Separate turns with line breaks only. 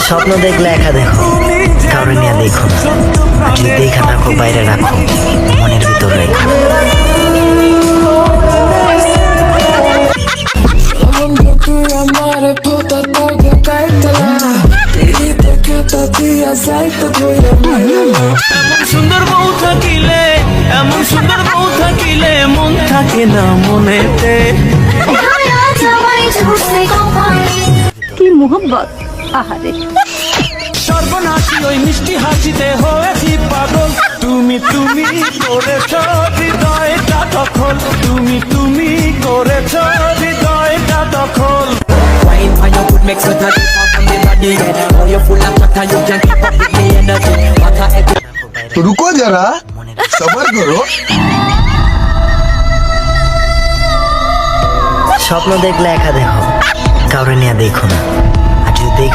স্বপ্ন দেখলে একা দেখো, কাউরে নিয়ে দেখো না। আর যদি দেখা থাকো বাইরে রাখো, মনের ভিতর রেখো।
এমন সুন্দর বউ থাকিলে, এমন সুন্দর বউ থাকিলে মন থাকে না মনেতে।
কি মোহব্বত, আহারে।
সর্বনাশী ওই মিষ্টি হাসিতে হয়েছি পাগল। তুমি তুমি করেছ হৃদয়টা দখল, তুমি তুমি করেছ হৃদয়টা দখল।
Wine for your good makes it not keep up on the body. Oh, you're full of chatter, you can't keep up with the energy. What a epic.
तो रुको जरा, सबर करो।
স্বপ্ন দেখলে একা দেখো, কাউরে নিয়ে দেখো না।